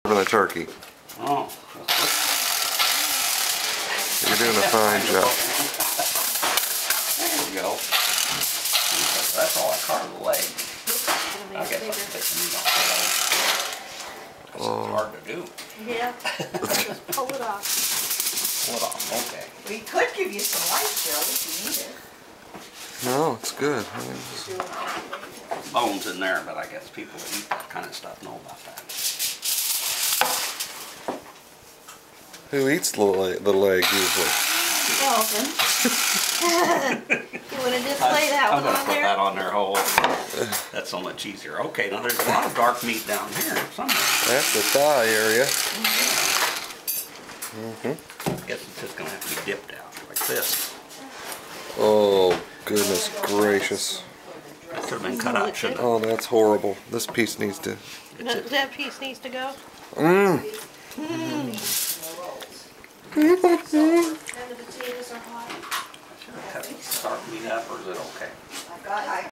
for the turkey. Oh. You're doing a fine job. There you go. That's all I carved the leg. I guess I'm fixing meat off the leg. It's hard to do. Yeah. Just pull it off. Pull it off, okay. We could give you some light, Joe, if you need it. No, it's good. Bones in there, but I guess people that eat that kind of stuff know about that. Who eats the leg usually? Eldon. You want to just lay that one on there? I'm going to put that on there whole. That's so much easier. Okay, now there's a lot of dark meat down here somewhere. That's the thigh area. I guess it's just going to have to be dipped out like this. Oh, goodness gracious. That should have been cut out, shouldn't it? Oh, that's horrible. This piece needs to... That piece needs to go? Mmm. And the potatoes are hot. Should I cut the dark meat up, or is it okay? I